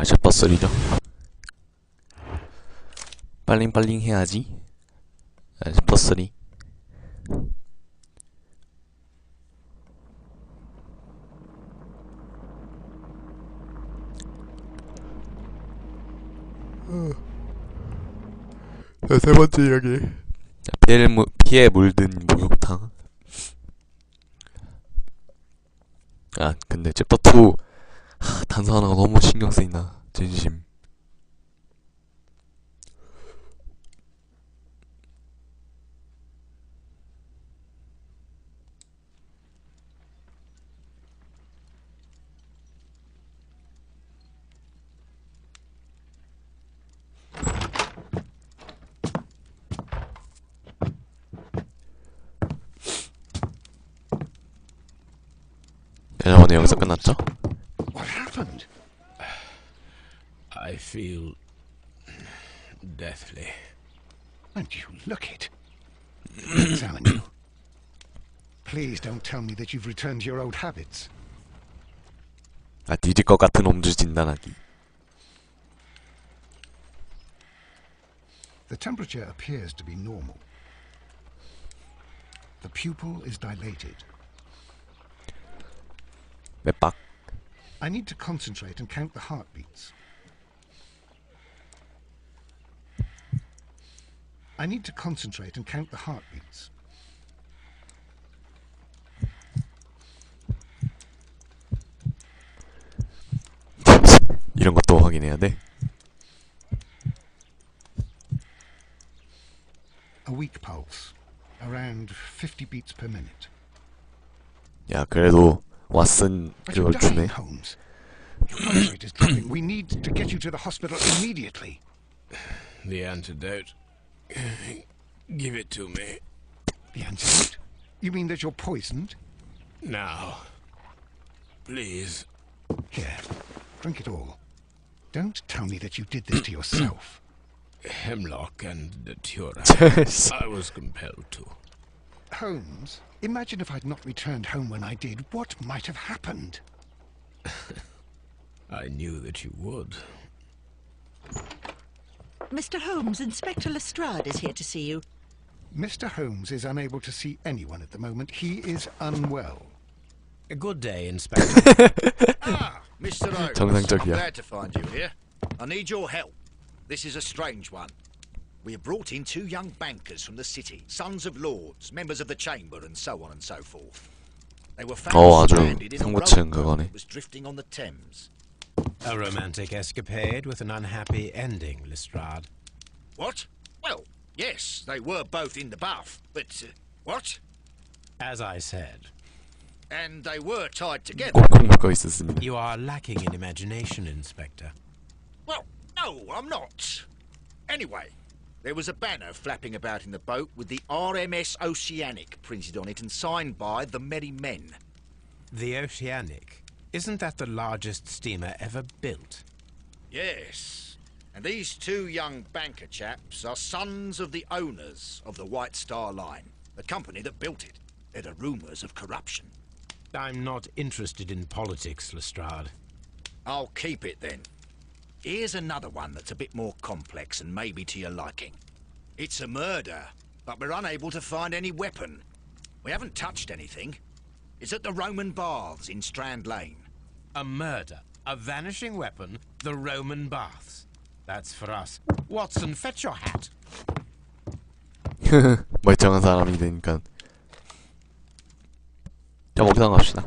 셰퍼3죠. 빨링빨링 해야지. 셰퍼3. 자, 세 번째 이야기. 피에 물든 목욕탕. 아, 근데 챕터 2 단서 하나가 너무 신경 쓰인다. 진심. 오늘 여기서 끝났죠? What happened? I feel deathly. And you look it. Examine you. Please don't tell me that you've returned to your old habits. 아, 뒤질 것 같은 옴주 진단하기. The temperature appears to be normal. The pupil is dilated. 맵박. I need to concentrate and count the heartbeats. I need to concentrate and count the heartbeats. 이런 것도 확인해야 돼. A weak pulse, around 50 beats per minute. 야, 그래도 왓슨 그걸 주네. Holmes. Your pulse rate is dropping. We need to get you to the hospital immediately. The antidote. Give it to me. The antidote? You mean that you're poisoned? Now. Please. Here, drink it all. Don't tell me that you did this to yourself. Hemlock and datura. I was compelled to. Holmes, imagine if I'd not returned home when I did. What might have happened? I knew that you would. Mr. Holmes, Inspector Lestrade is here to see you. Mr. Holmes is unable to see anyone at the moment. He is unwell. A good day, Inspector. Mr. Holmes, 정상적이야. I'm glad to find you here. I need your help. This is a strange one. We have brought in 2 young bankers from the city, sons of lords, members of the chamber, and so on and so forth. They were found 아주 stranded in a 상고층 rowboat 그거네. that was drifting on the Thames. A romantic escapade with an unhappy ending, Lestrade. What? Well, yes, they were both in the bath, but what? As I said, And they were tied together. 꽁꽁 묶어 있었습니다. you are lacking in imagination, Inspector. Well, no, I'm not. Anyway, there was a banner flapping about in the boat with the RMS Oceanic printed on it and signed by the Merry Men. The Oceanic. Isn't that the largest steamer ever built? Yes, and these 2 young banker chaps are sons of the owners of the White Star Line, the company that built it. There are rumours of corruption. I'm not interested in politics, Lestrade. I'll keep it then. Here's another one that's a bit more complex and maybe to your liking. It's a murder, but we're unable to find any weapon. We haven't touched anything. It's at the Roman Baths in Strand Lane. A murder, a vanishing weapon, the Roman Baths. That's for us. Watson, fetch your hat. 멀쩡한 사람이 되니까. 자, 목욕탕 갑시다.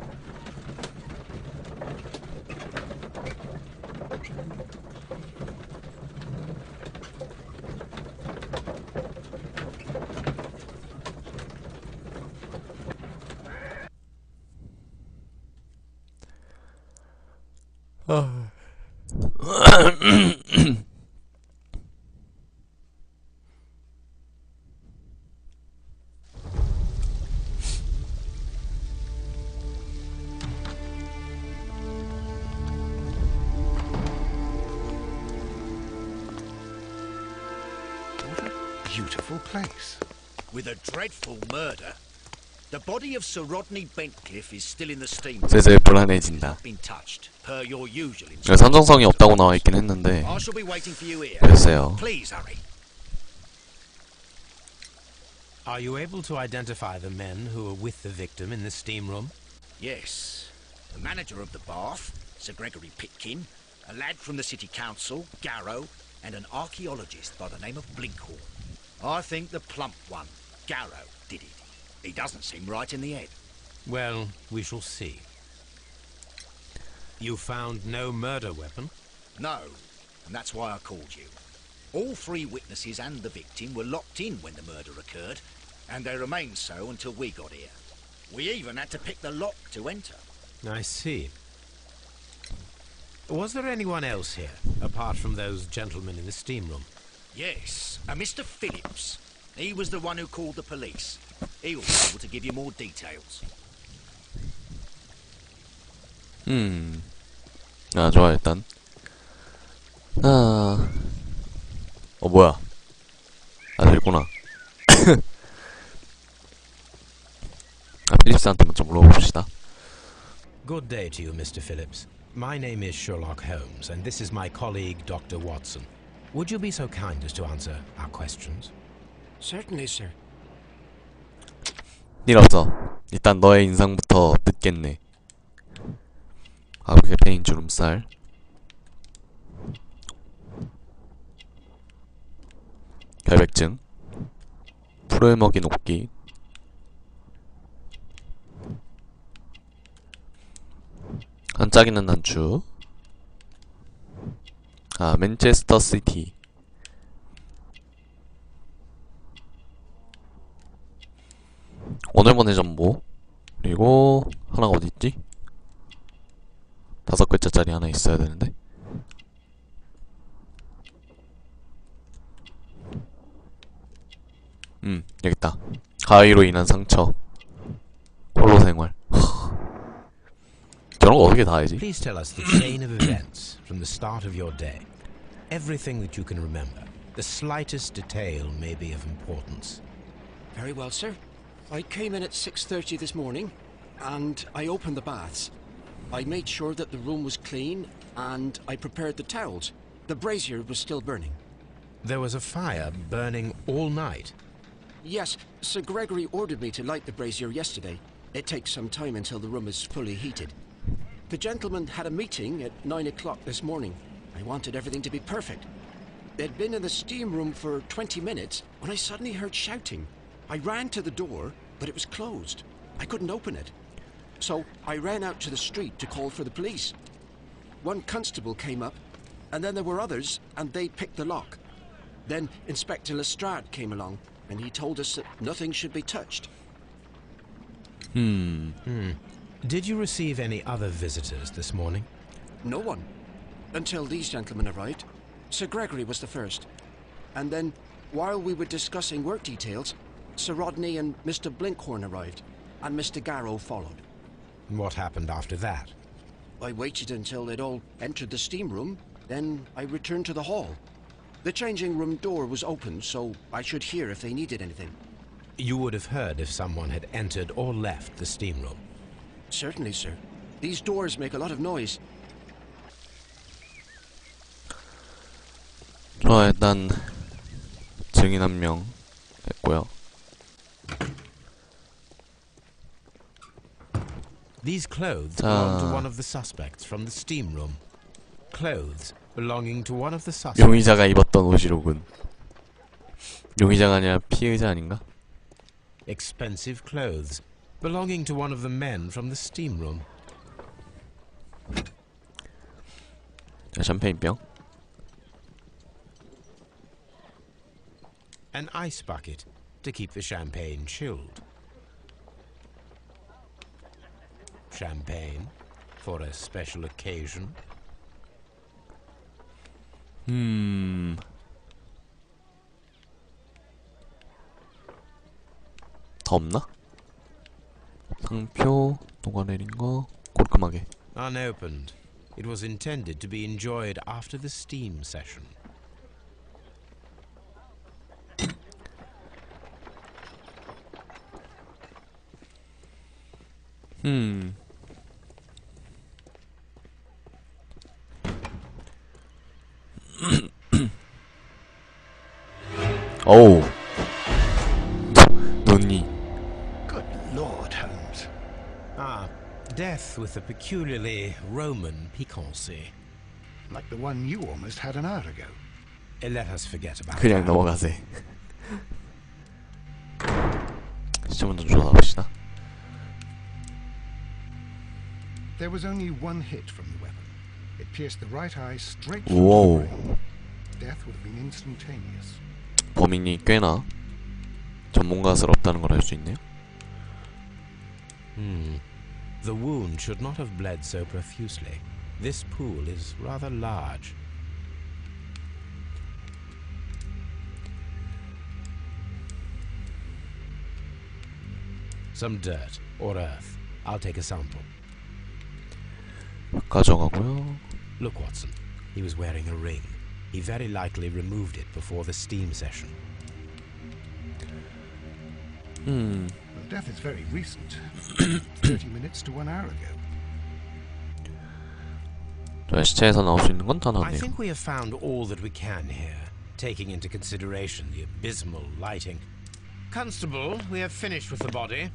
Beautiful place. With a dreadful murder. The body of Sir Rodney Bentcliffe is still in the steam. 슬슬 불안해진다. Been touched, per your usual 여기 instructions. 산정성이 없다고 나와 있긴 했는데 I shall be waiting for you here. 글쎄요. Please hurry. Are you able to identify the men who were with the victim in the steam room? Yes. The manager of the bath, Sir Gregory Pitkin, a lad from the city council, Garrow, and an archaeologist by the name of Blinkhorn. I think the plump one, Garrow, did it. He doesn't seem right in the head. Well, we shall see. You found no murder weapon? No, and that's why I called you. All three witnesses and the victim were locked in when the murder occurred, and they remained so until we got here. We even had to pick the lock to enter. I see. Was there anyone else here, apart from those gentlemen in the steam room? Yes, a Mr. Phillips. He was the one who called the police. He'll be able to give you more details. 아, 좋아, 일단. 뭐야. 아, 됐구나. 아, 필립스한테 먼저 물어봅시다. Good day to you, Mr. Phillips. My name is Sherlock Holmes, and this is my colleague, Dr. Watson. Would you be so kind as to answer our questions? Certainly, sir. 일 없어. 일단 너의 인상부터 듣겠네. 아구개 페인 주름살. 결백증. 풀을 먹인 옥기. 반짝이는 단추. 아, 맨체스터 시티. 오늘 보내 정보. 그리고 하나가 어디 있지? 5글자짜리 하나 있어야 되는데. 여기 있다. 가위로 인한 상처. 홀로 생활. 저런 거 어떻게 다 알지? Please tell us the chain of events from the start of your day. Everything that you can remember. The slightest detail may be of importance. Very well, sir. I came in at 6:30 this morning, and I opened the baths. I made sure that the room was clean, and I prepared the towels. The brazier was still burning. There was a fire burning all night. Yes, Sir Gregory ordered me to light the brazier yesterday. It takes some time until the room is fully heated. The gentlemen had a meeting at 9 o'clock this morning. I wanted everything to be perfect. They'd been in the steam room for 20 minutes when I suddenly heard shouting. I ran to the door, but it was closed. I couldn't open it. So I ran out to the street to call for the police. One constable came up, and then there were others, and they picked the lock. Then Inspector Lestrade came along, and he told us that nothing should be touched. Did you receive any other visitors this morning? No one. Until these gentlemen arrived. Sir Gregory was the first. And then, while we were discussing work details, Sir Rodney and Mr. Blinkhorn arrived, and Mr. Garrow followed. What happened after that? I waited until they'd all entered the steam room, then I returned to the hall. The changing room door was open, so I should hear if they needed anything. You would have heard if someone had entered or left the steam room. Certainly, sir. These doors make a lot of noise. 좋아, 일단 증인 한 명 됐고요. These clothes belong to one of the suspects from the steam room. Clothes belonging to one of the suspects. 용의자가 입었던 옷이로군. 용의자가 아니라 피의자 아닌가? Expensive clothes belonging to one of the men from the steam room. 자, 샴페인병. An ice bucket to keep the champagne chilled. Champagne for a special occasion. 더 없나? 상표, 녹아내린 거, 깔끔하게. Unopened. It was intended to be enjoyed after the steam session. 음. 어우. 눈이. Good Lord, Holmes. Ah, death with a peculiarly Roman piquancy. Like the one you almost had an hour ago. Let us forget about 그냥 that. 넘어가세. 시점은 좀 조사합시다. There was only one hit from the weapon. It pierced the right eye straight Whoa. through the brain. Death would have been instantaneous. 범인이 꽤나 전문가스럽다는 걸 알 수 있네요. The wound should not have bled so profusely. This pool is rather large. Some dirt or earth. I'll take a sample. 가져가고요. Look, Watson. He was wearing a ring. He very likely removed it before the steam session. The death is very recent. 30 minutes to 1 hour ago. 저 시체에서 나올 수 있는 건 다 I 나왔네요. think we have found all that we can here, taking into consideration the abysmal lighting. Constable, we have finished with the body.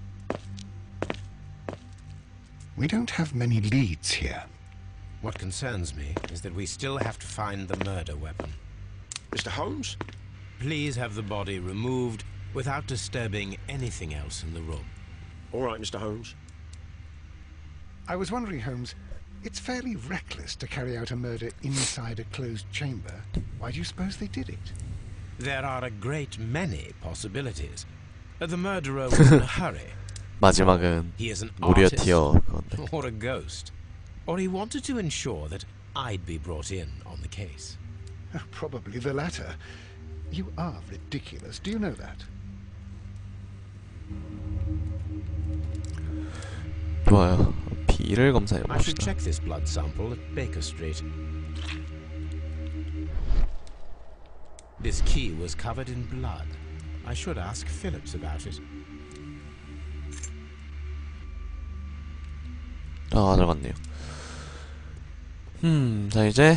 We don't have many leads here. What concerns me is that we still have to find the murder weapon. Mr. Holmes? Please have the body removed without disturbing anything else in the room. All right, Mr. Holmes. I was wondering, Holmes, it's fairly reckless to carry out a murder inside a closed chamber. Why do you suppose they did it? There are a great many possibilities. The murderer was in a hurry. 마지막은 He is an 모리어티어 artist 그건데. or a ghost. Or he wanted to ensure that I'd be brought in on the case. Probably the latter. You are ridiculous. Do you know that? 좋아요. 피를 검사해 I should 봅시다. check this blood sample at Baker Street. This key was covered in blood. I should ask Phillips about it. 아, 들어갔네요. 자 이제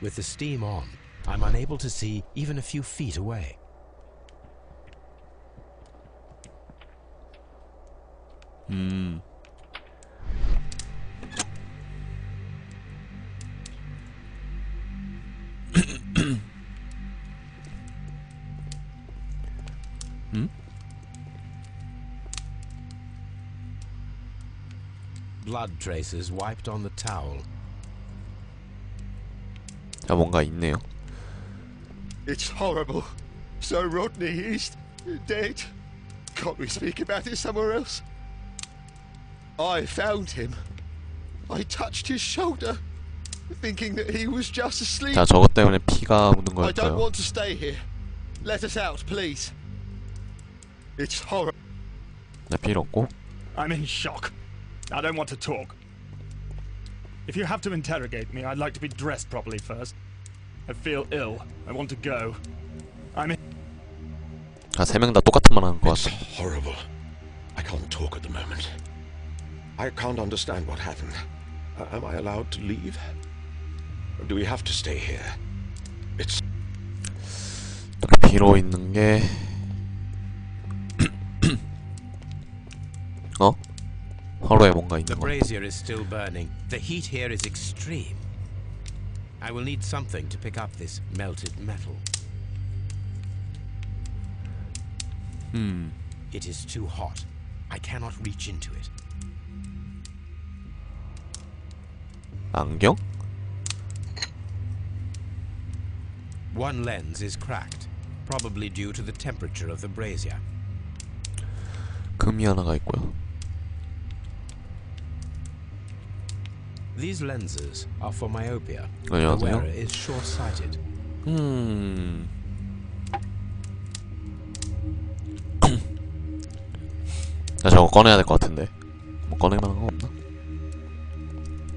With the steam on, I'm unable to see even a few feet away. Blood traces wiped on the towel. 자 뭔가 있네요. It's horrible. So Rodney is dead. Can't we speak about it somewhere else? I found him. I touched his shoulder, thinking that he was just asleep. 자 저것 때문에 피가 묻은 I don't 거였어요. want to stay here. Let us out, please. It's horrible. 자 필요 없고. I'm in shock. I don't want to talk. If you have to interrogate me, I'd like to be dressed properly first. I feel ill. I want to go. I'm in. 아 세 명 다 똑같은 말 하는 것 It's 같아. horrible. I can't talk at the moment. I can't understand what happened. Am I allowed to leave? Or do we have to stay here? It's 비로 있는 게 어? 화로에 뭔가 The 있는 거. brazier is still burning. The heat here is extreme. I will need something to pick up this melted metal. It is too hot. I cannot reach into it. 안경? One lens is cracked, probably due to the temperature of the brazier. 금이 하나가 있고요. These lenses are for myopia. The 안녕하세요. wearer is short-sighted. 나 저거 꺼내야 될 것 같은데. 뭐 꺼낼 만한 거 없나?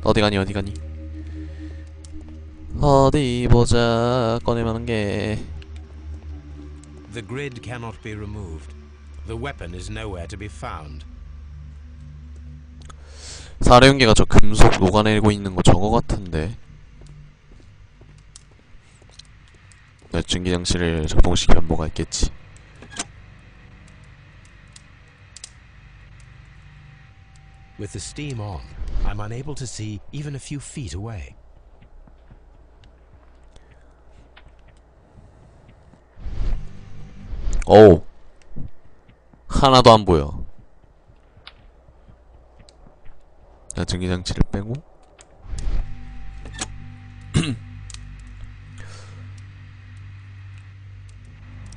어디 가니 어디 가니? 어디 보자. 꺼내면 게. The grid cannot be removed. The weapon is nowhere to be found. 사례용기가 저 금속 녹아내리고 있는 거 저거 같은데. 증기장치를 작동시키면 뭐가 있겠지. With the steam on, I'm unable to see even a few feet away. 어우, 하나도 안 보여. 자, 증기장치를 빼고.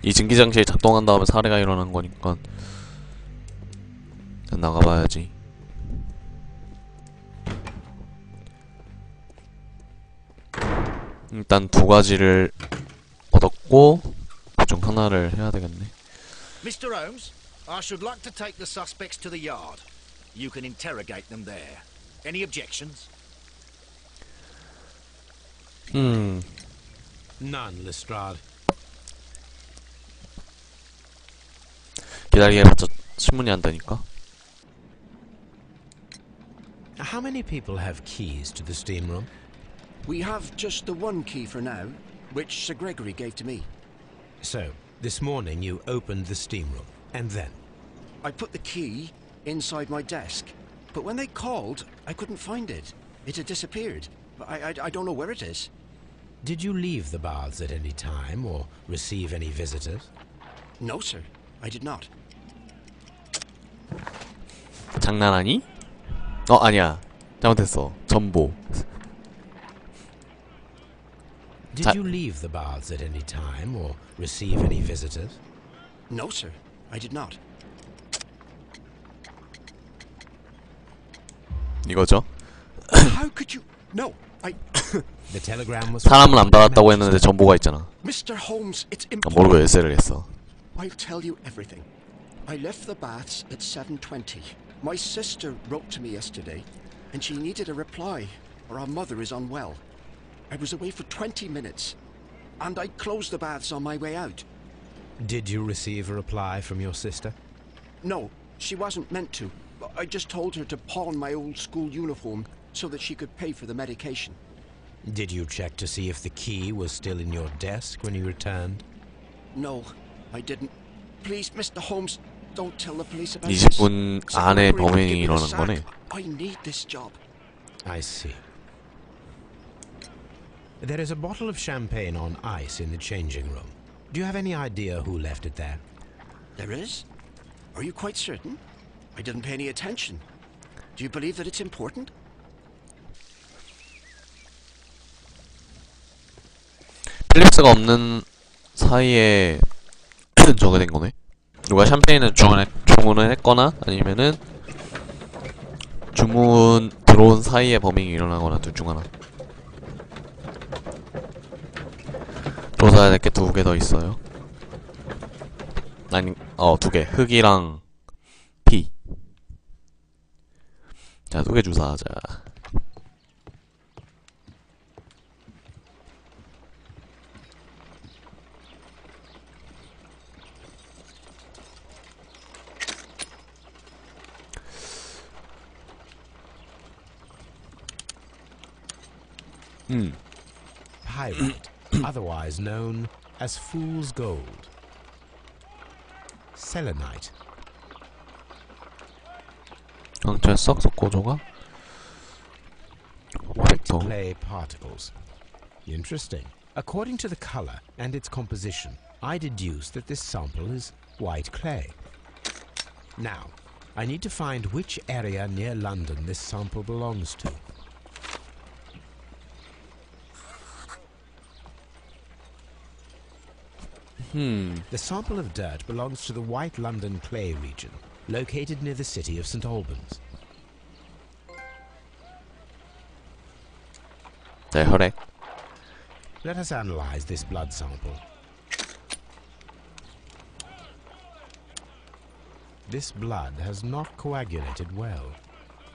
이 증기장치에 작동한 다음에 사례가 일어난 거니까 나가봐야지. 일단 두 가지를 얻었고 그중 하나를 해야 되겠네. Mr. Holmes, I should like to take the suspects to the yard. You can interrogate them there. Any objections? None, Lestrade. 기다리게 해봤자 신문이 안 되니까. How many people have keys to the steam room? We have just the one key for now, which Sir Gregory gave to me. So, this morning you opened the steam room, and then? I put the key inside my desk, but when they called, I couldn't find it. It had disappeared. I don't know where it is. Did you leave the baths at any time, or receive any visitors? No, sir. I did not. 장난하니? 아니야. 잘못했어. 전보. Did you leave the baths at any time, or receive any visitors? No, sir. I did not. 이거죠? How could you? No, The telegram was. 사람은 안 받았다고 했는데 전보가 있잖아. Mr. Holmes, it's 모르고 impossible. 열쇠를 했어. I'll tell you everything. I left the baths at 7:20. My sister wrote to me yesterday, and she needed a reply, or our mother is unwell. I was away for 20 minutes, and I closed the baths on my way out. Did you receive a reply from your sister? No, she wasn't meant to. I just told her to pawn my old school uniform so that she could pay for the medication. Did you check to see if the key was still in your desk when you returned? No, I didn't. Please, Mr. Holmes, don't tell the police about this. 20분 안에 범행이 일어난 거네. I need this job. I see. There is a bottle of champagne on ice in the changing room. Do you have any idea who left it there? There is? Are you quite certain? I didn't pay any attention. Do you believe that it's important? 필립스가 없는 사이에 저게 된 거네. 누가 샴페인을 주문을 했거나 아니면은 주문 들어온 사이에 범행이 일어나거나 둘 중 하나. 조사해야 될 게 두 개 더 있어요. 아니, 두 개. 흙이랑 피. 자, 두 개 조사하자. Pyrite, otherwise known as fool's gold. Selenite. 강철 썩 고조가 White clay particles. Interesting. According to the color and its composition, I deduce that this sample is white clay. Now, I need to find which area near London this sample belongs to. The sample of dirt belongs to the White London clay region, located near the city of St. Albans. 네, 혈액. Let us analyze this blood sample. This blood has not coagulated well.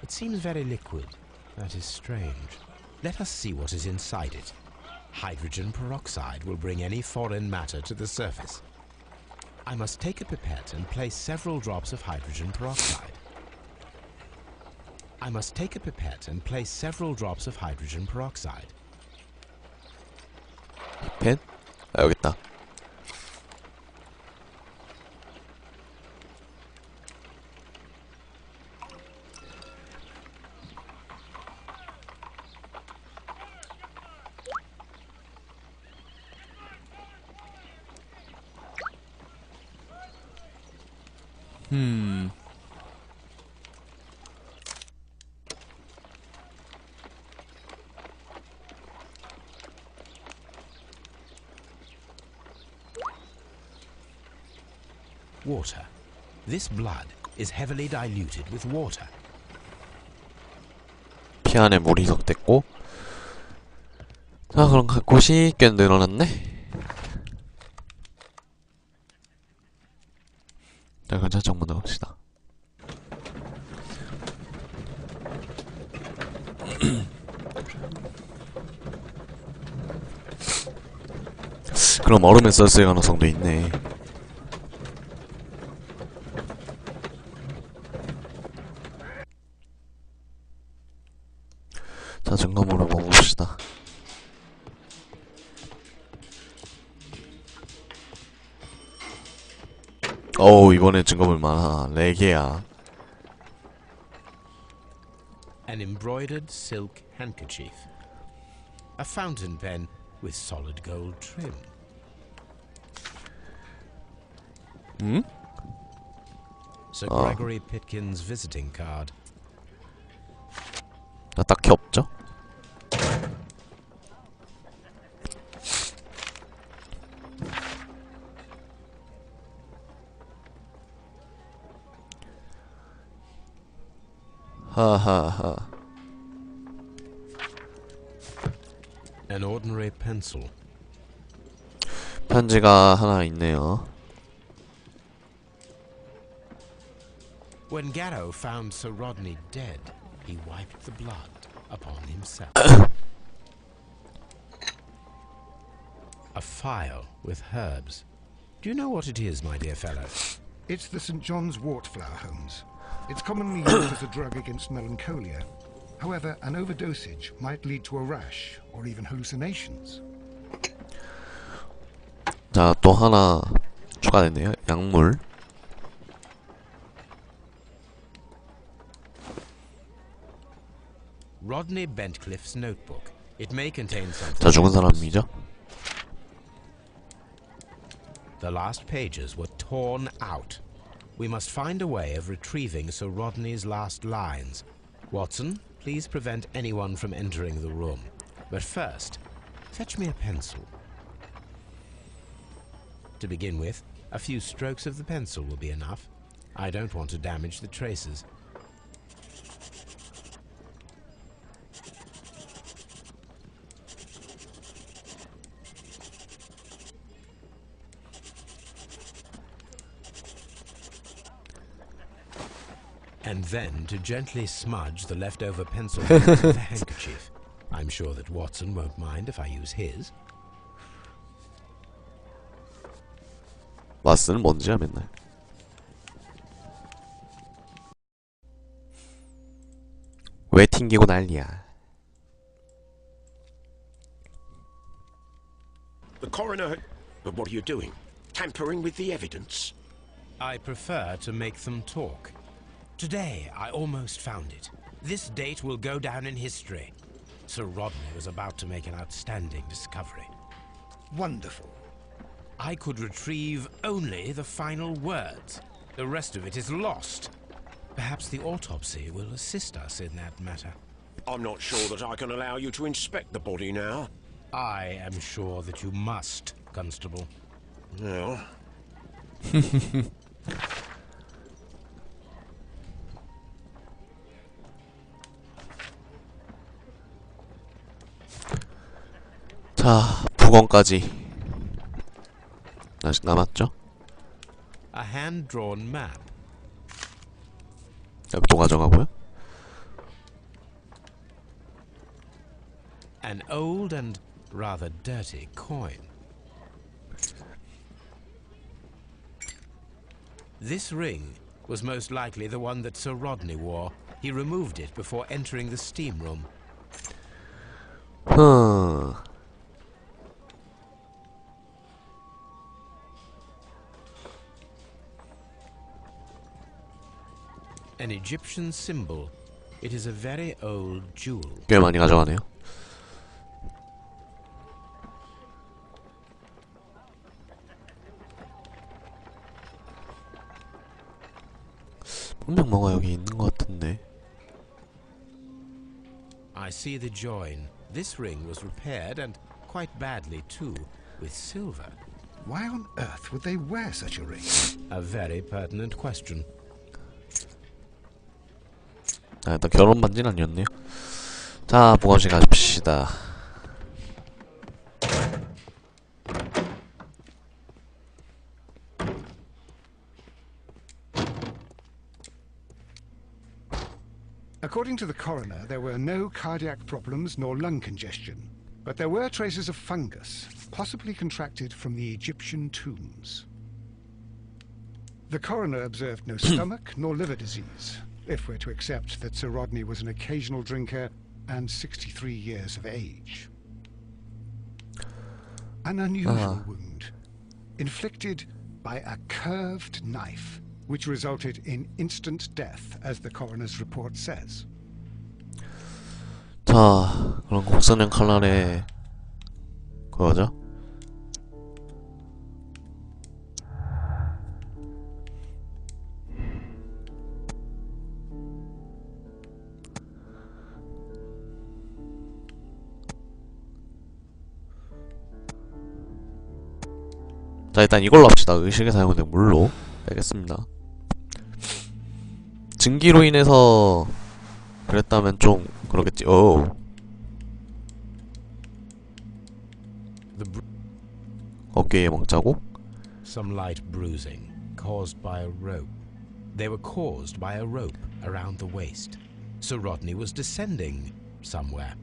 It seems very liquid. That is strange. Let us see what is inside it. Hydrogen peroxide will bring any foreign matter to the surface. I must take a pipette and place several drops of hydrogen peroxide. I must take a pipette and place several drops of hydrogen peroxide. 펜? 아, 여기 있다. Water. This blood is heavily diluted with water. 피 안에 물이 희석됐고. 자, 그럼 곳이 꽤 늘어났네. 자, 그럼 차창 문어봅시다 그럼 얼음에 썼을 가능성도 있네. 자, 증거물을 먹어봅시다. 어우, 이번에 증거물 많아. 4개야. An embroidered silk handkerchief. A fountain pen with solid gold trim. Sir Gregory Pitkin's visiting card. 나 딱히 없죠? 하하하. An ordinary pencil. 편지가 하나 있네요. When Garrow found Sir Rodney dead, he wiped the blood upon himself. A phial with herbs. Do you know what it is, my dear fellow? It's the St. John's wort-flower, Holmes. It's commonly used as a drug against melancholia. However, an overdosage might lead to a rash or even hallucinations. 자, 또 하나 추가됐네요. 약물. Rodney Bentcliffe's notebook. It may contain something. 자, 죽은 사람이죠? The last pages were torn out. We must find a way of retrieving Sir Rodney's last lines. Watson, please prevent anyone from entering the room. But first, fetch me a pencil. To begin with, a few strokes of the pencil will be enough. I don't want to damage the traces. And then to gently smudge the leftover pencil with the handkerchief. I'm sure that Watson won't mind if I use his. 왓슨은 뭔지야 맨날. 왜 튕기고 난리야. The coroner... But what are you doing? Tampering with the evidence? I prefer to make them talk. Today, I almost found it. This date will go down in history. Sir Rodney was about to make an outstanding discovery. Wonderful. I could retrieve only the final words. The rest of it is lost. Perhaps the autopsy will assist us in that matter. I'm not sure that I can allow you to inspect the body now. I am sure that you must, Constable. Well... 자, 부검까지 아직 남았죠? A hand-drawn map. 또 가져가고요. An old and rather dirty coin. This ring was most likely the one that Sir Rodney wore. He removed it before entering the steam room. An Egyptian symbol. It is a very old jewel. 꽤 많이 가져가네요. 분명 뭐가 여기 있는 것 같은데. I see the join. This ring was repaired, and quite badly too, with silver. Why on earth would they wear such a ring? A very pertinent question. 아, 일단 결혼 반지는 아니었네요. 자, 보관실 가십시다. According to the coroner, there were no cardiac problems nor lung congestion, but there were traces of fungus, possibly contracted from the Egyptian tombs. The coroner observed no stomach nor liver disease, if we're to accept that Sir Rodney was an occasional drinker and 63 years of age. An unusual wound, inflicted by a curved knife, which resulted in instant death, as the coroner's report says. 자, 그럼 곡선형 칼날에 그거죠? 자, 일단 이걸로 합시다. 의식의 사용된 물로 빼겠습니다. 증기로 인해서 그랬다면 좀 그러겠지. 오. 어깨에 멍자국. Some light bruising caused by a rope. They were caused by a rope around the waist. Sir Rodney was descending somewhere.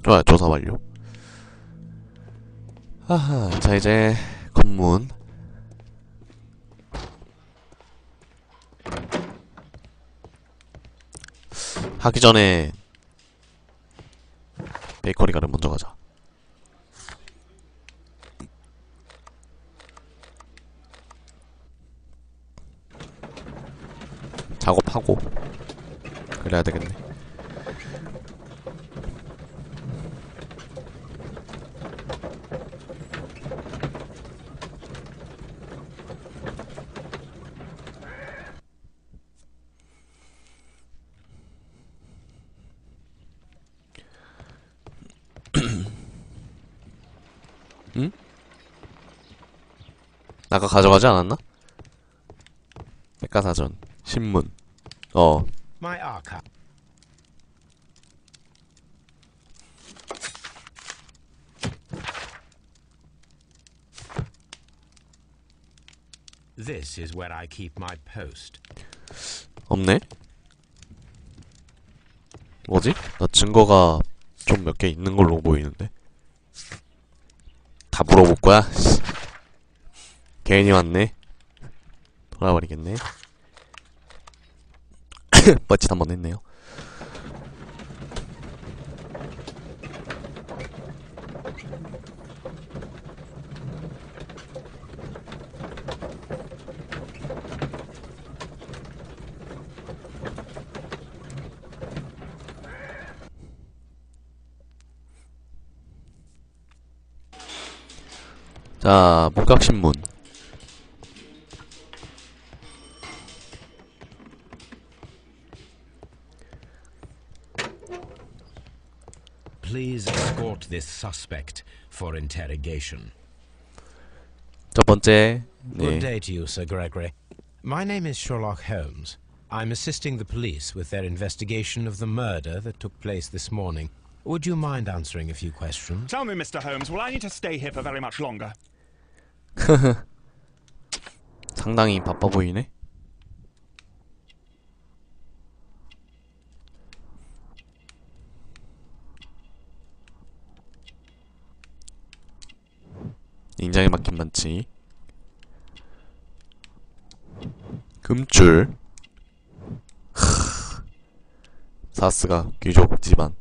좋아요. 조사 완료. 아하, 자 이제 검문. 하기 전에 베이커리 가를 먼저 가자. 작업하고 그래야 되겠네. 응? 아까 가져가지 않았나? 백과사전, 신문. My archive. This is where I keep my post. 없네? 뭐지? 나 증거가 좀 몇 개 있는 걸로 보이는데. 다 물어볼 거야? 괜히 왔네. 돌아버리겠네. 뻘짓 한번 했네요. 자, 목각신문. Please escort this suspect for interrogation. 첫 번째, Good 네. day to you, Sir Gregory. My name is Sherlock Holmes. I'm assisting the police with their investigation of the murder that took place this morning. Would you mind answering a few questions? Tell me, Mr. Holmes, will I need to stay here for very much longer? 상당히 바빠 보이네. 인장에 막힌 반지. 금줄. 사스가 귀족 집안.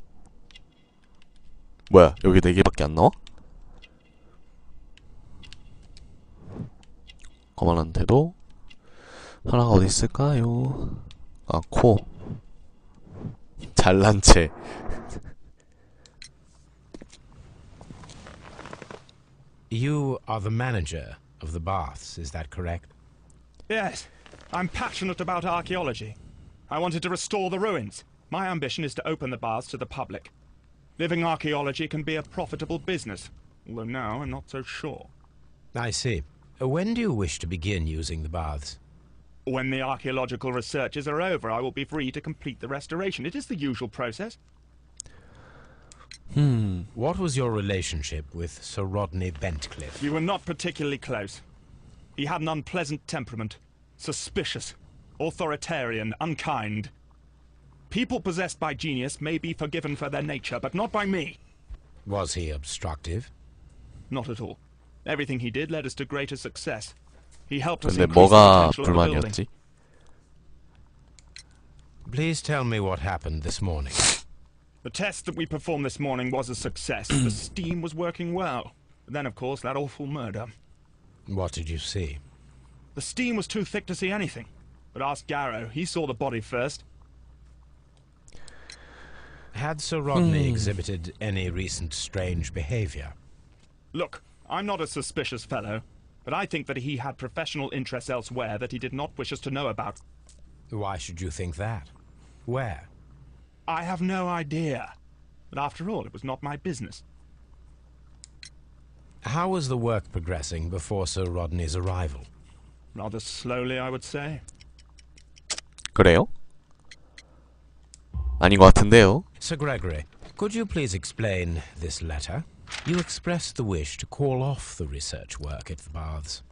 뭐야, 여기 4개밖에 안 나와? 거만한테도 하나가 어디 있을까요? 아, 코. 잘난 채. You are the manager of the baths, is that correct? Yes, I'm passionate about archaeology. I wanted to restore the ruins. My ambition is to open the baths to the public. Living archaeology can be a profitable business, although now I'm not so sure. I see. When do you wish to begin using the baths? When the archaeological researches are over, I will be free to complete the restoration. It is the usual process. What was your relationship with Sir Rodney Bentcliffe? We were not particularly close. He had an unpleasant temperament. Suspicious, authoritarian, unkind. People possessed by genius may be forgiven for their nature, but not by me. Was he obstructive? Not at all. Everything he did led us to greater success. He helped us 근데 increase the 뭐가 potential of the building. 불만이었지? Please tell me what happened this morning. The test that we performed this morning was a success. The steam was working well. But then, of course, that awful murder. What did you see? The steam was too thick to see anything. But ask Garrow. He saw the body first. Had Sir Rodney exhibited any recent strange behavior? Look, I'm not a suspicious fellow, but I think that he had professional interests elsewhere that he did not wish us to know about. Why should you think that? Where? I have no idea. But after all, it was not my business. How was the work progressing before Sir Rodney's arrival? Rather slowly, I would say. 그래요? 아닌 것 같은데요? Sir Gregory, could you please explain this letter? You expressed the wish to call off the research work at the baths.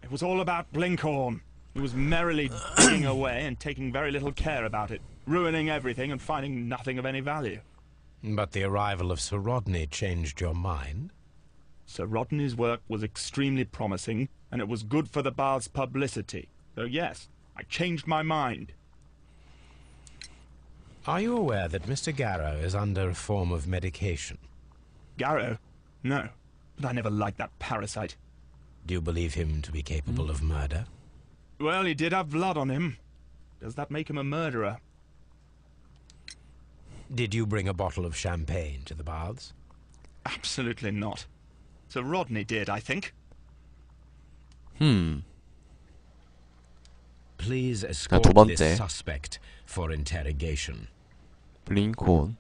It was all about Blinkhorn. He was merrily digging away and taking very little care about it, ruining everything and finding nothing of any value. But the arrival of Sir Rodney changed your mind? Sir Rodney's work was extremely promising, and it was good for the bath's publicity. So yes, I changed my mind. Are you aware that Mr. Garrow is under a form of medication? Garrow? No, but I never liked that parasite. Do you believe him to be capable of murder? Well, he did have blood on him. Does that make him a murderer? Did you bring a bottle of champagne to the baths? Absolutely not. Sir Rodney did, I think. Please 두 escort 번째. this suspect for interrogation. 블링콘.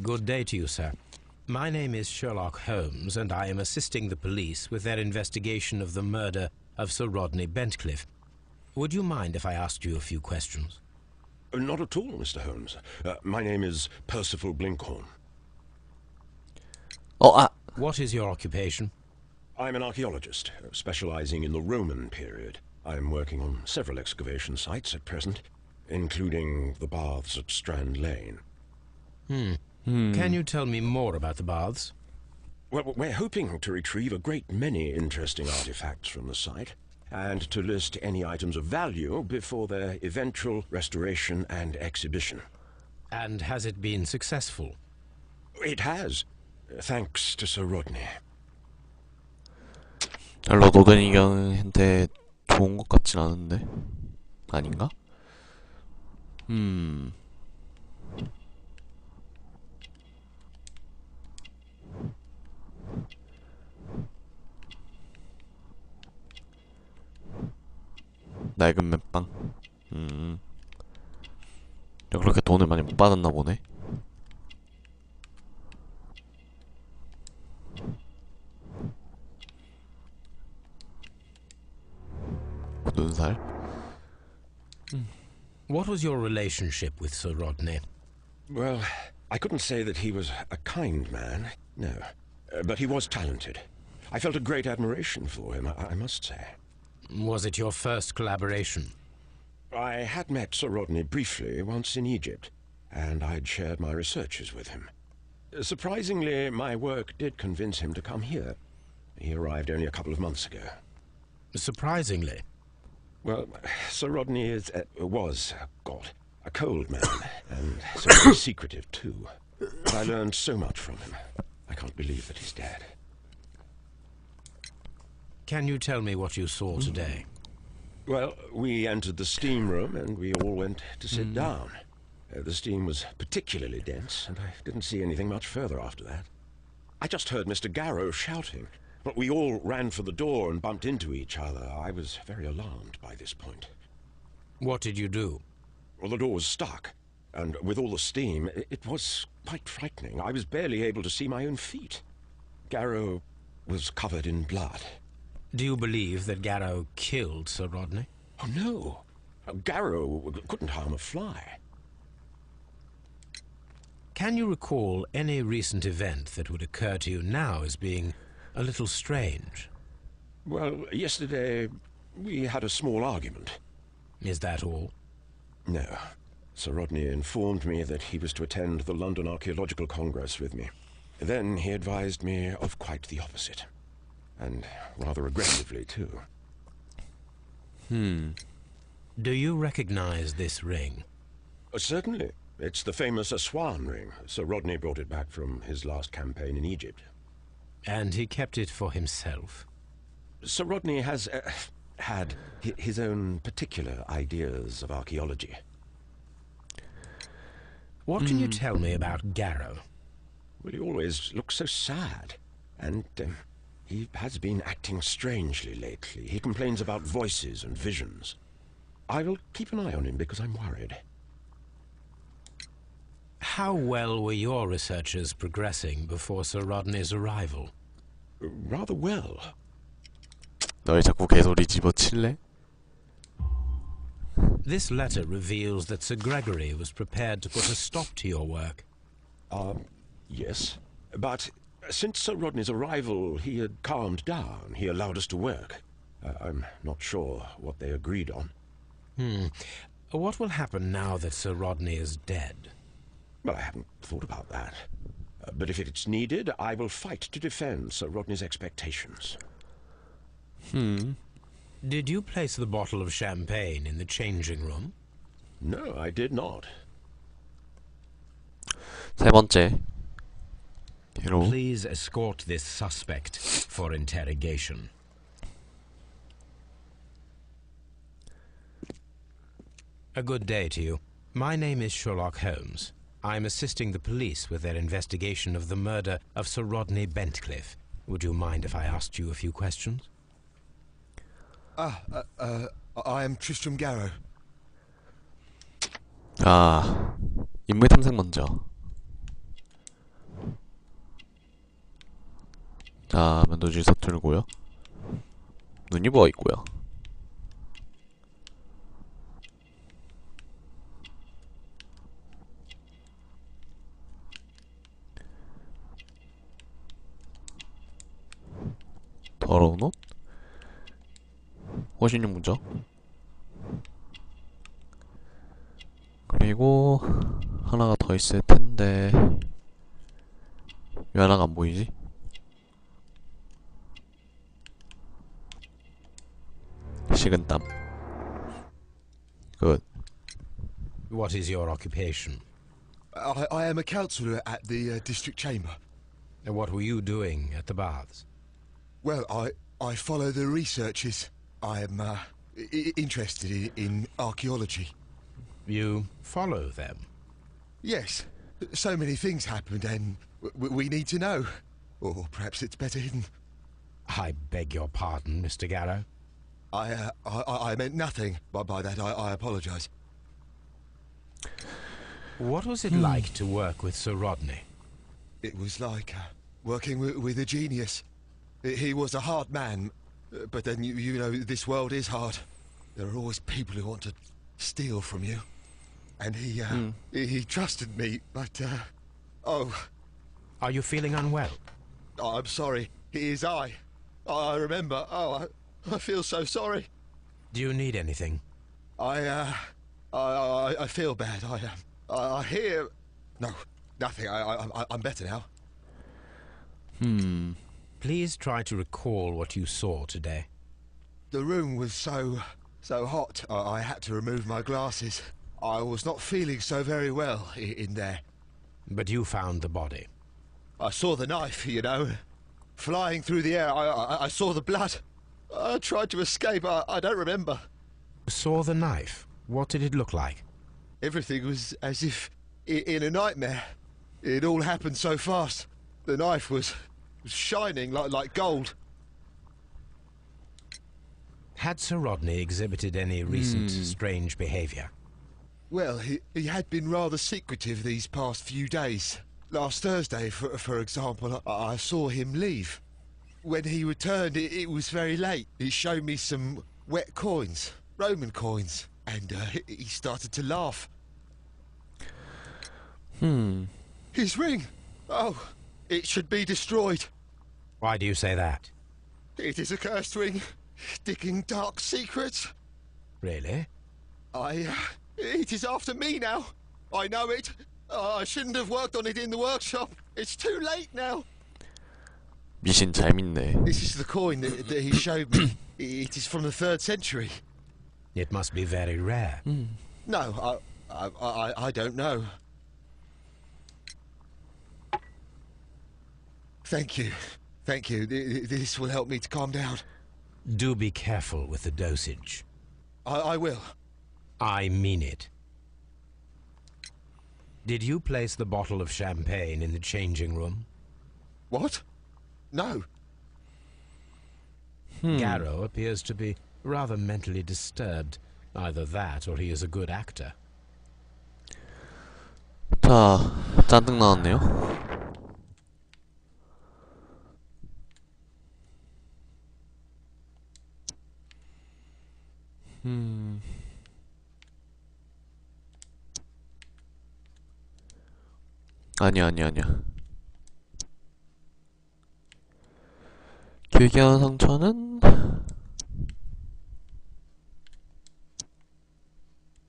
Good day to you, sir. My name is Sherlock Holmes, and I am assisting the police with their investigation of the murder of Sir Rodney Bentcliffe. Would you mind if I asked you a few questions? Not at all, Mr. Holmes. My name is Percival Blinkhorn. What is your occupation? I'm an archaeologist, specializing in the Roman period. I'm working on several excavation sites at present, including the baths at Strand Lane. Can you tell me more about the baths? Well, we're hoping to retrieve a great many interesting artifacts from the site, and to list any items of value before their eventual restoration and exhibition. And has it been successful? It has, thanks to Sir Rodney. 별로 노드니경한테 좋은 것 같진 않은데. 아닌가? 낡은 맷빵. 그렇게 돈을 많이 못 받았나 보네. 눈살. What was your relationship with Sir Rodney? Well, I couldn't say that he was a kind man, no. But he was talented. I felt a great admiration for him, I must say. Was it your first collaboration? I had met Sir Rodney briefly once in Egypt, and I'd shared my researches with him. Surprisingly, my work did convince him to come here. He arrived only a couple of months ago. Surprisingly. Well, Sir Rodney was, God, a cold man, and so very secretive too. But I learned so much from him. I can't believe that he's dead. Can you tell me what you saw today? Well, we entered the steam room and we all went to sit down. The steam was particularly dense, and I didn't see anything much further after that. I just heard Mr. Garrow shouting, but we all ran for the door and bumped into each other. I was very alarmed by this point. What did you do? Well, the door was stuck, and with all the steam, it was quite frightening. I was barely able to see my own feet. Garrow was covered in blood. Do you believe that Garrow killed Sir Rodney? Oh, no. Garrow couldn't harm a fly. Can you recall any recent event that would occur to you now as being a little strange? Well, yesterday we had a small argument. Is that all? No. Sir Rodney informed me that he was to attend the London Archaeological Congress with me. Then he advised me of quite the opposite. And rather aggressively, too. Do you recognize this ring? Certainly. It's the famous Aswan ring. Sir Rodney brought it back from his last campaign in Egypt. And he kept it for himself? Sir Rodney has had his own particular ideas of archaeology. What can you tell me about Garrow? Well, he always looks so sad. And he has been acting strangely lately. He complains about voices and visions. I will keep an eye on him because I'm worried. How well were your researchers progressing before Sir Rodney's arrival? Rather well. 널 자꾸 개소리 집어칠래? This letter reveals that Sir Gregory was prepared to put a stop to your work. Yes. But since Sir Rodney's arrival, he had calmed down. He allowed us to work. I'm not sure what they agreed on. What will happen now that Sir Rodney is dead? Well, I haven't thought about that. But if it's needed, I will fight to defend Sir Rodney's expectations. Did you place the bottle of champagne in the changing room? No, I did not. 세 번째. 괴로움. Please escort this suspect for interrogation. A good day to you. My name is Sherlock Holmes. I'm assisting the police with their investigation of the murder of Sir Rodney Bentcliffe. Would you mind if I asked you a few questions? I am Tristram Garrow. 아, 인물 탐색 먼저. 자, 면도질 서툴고요. 눈이 부어 있고요. 더러운 옷? 호신용 문저. 그리고 하나가 더 있을 텐데 왜 하나가 안 보이지? 식은땀. Good. What is your occupation? I am a councillor at the district chamber. And what were you doing at the baths? Well, I follow the researches. I am interested in archaeology. You follow them? Yes. So many things happened and we need to know. Or perhaps it's better hidden. I beg your pardon, Mr. Garrow. I meant nothing by that. I apologise. What was it like to work with Sir Rodney? It was like working with a genius. He was a hard man, but then you know this world is hard. There are always people who want to steal from you, and he trusted me. But Are you feeling unwell? I'm sorry. It is I remember. I feel so sorry. Do you need anything? I feel bad. I hear. No, nothing. I'm better now. Please try to recall what you saw today. The room was so hot, I had to remove my glasses. I was not feeling so very well in there. But you found the body. I saw the knife, you know, flying through the air. I saw the blood. I tried to escape. I don't remember. You saw the knife. What did it look like? Everything was as if in a nightmare. It all happened so fast. The knife was shining like gold. Had Sir Rodney exhibited any recent strange behavior? Well, he had been rather secretive these past few days. Last Thursday, for example, I saw him leave. When he returned, it was very late. He showed me some wet coins, Roman coins, and he started to laugh. His ring! Oh, it should be destroyed. Why do you say that? It is a cursed ring, digging dark secrets. Really? It is after me now. I know it. I shouldn't have worked on it in the workshop. It's too late now. 미신 재밌네. This is the coin that he showed me. It is from the 3rd century. It must be very rare. No, I don't know. Thank you. Thank you. This will help me to calm down. Do be careful with the dosage. I will. I mean it. Did you place the bottle of champagne in the changing room? What? No. Garrow appears to be rather mentally disturbed. Either that or he is a good actor. 자, 잔뜩 나왔네요. 아니야. 길게 한 상처는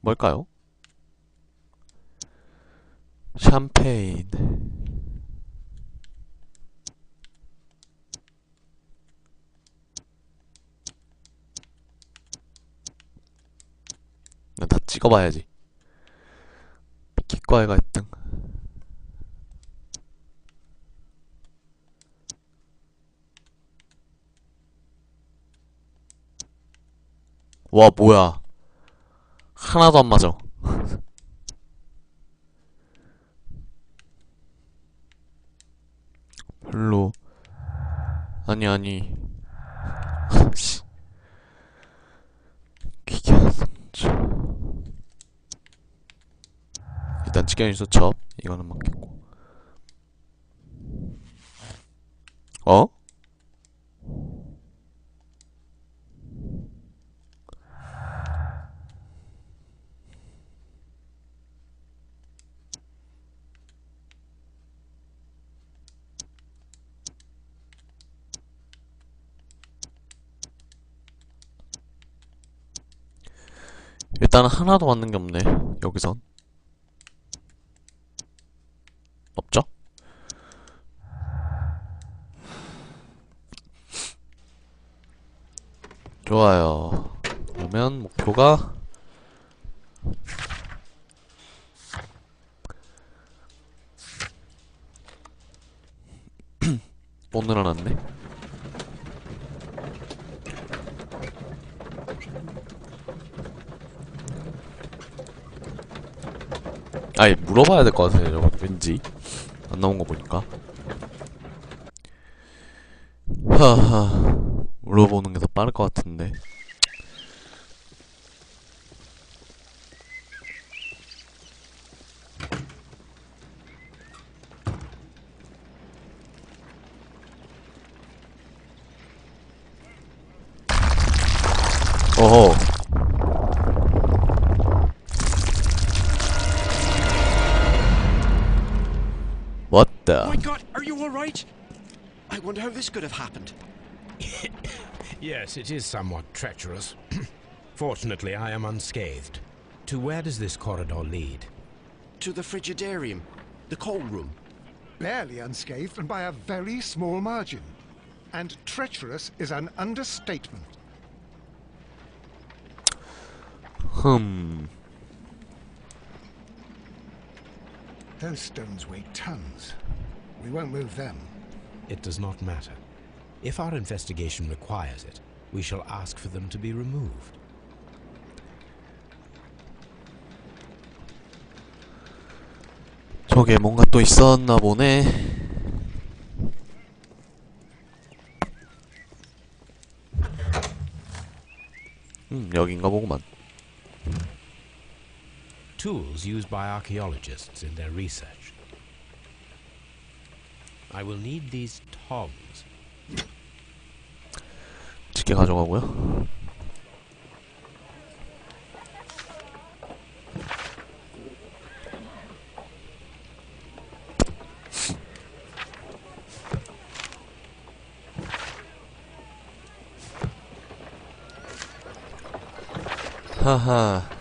뭘까요? 샴페인. 다 찍어봐야지. 기과에 갈등. 와, 뭐야. 하나도 안 맞아. 별로. 아니. 씨. 기괴한 상처. 일단 직견이 수첩. 이거는 맞겠고. 어? 일단은 하나도 맞는 게 없네. 여기선 없죠? 좋아요. 그러면 목표가 또 늘어났네. 아니, 물어봐야 될 것 같아요. 저거 왠지 안 나온 거 보니까. 하하, 물어보는 게 더 빠를 것 같은데. 어허. What the? My God, are you all right? I wonder how this could have happened. Yes, it is somewhat treacherous. Fortunately, I am unscathed. To where does this corridor lead? To the frigidarium, the coal room. Barely unscathed and by a very small margin. and treacherous is an understatement. Those stones weigh tons. We won't move them. It does not matter. If our investigation requires it, we shall ask for them to be removed. 저게 뭔가 또 있었나 보네. 여긴가 보구만. Tools used by archaeologists in their research. I will need these tongs. 집게 가져가고요. 하하.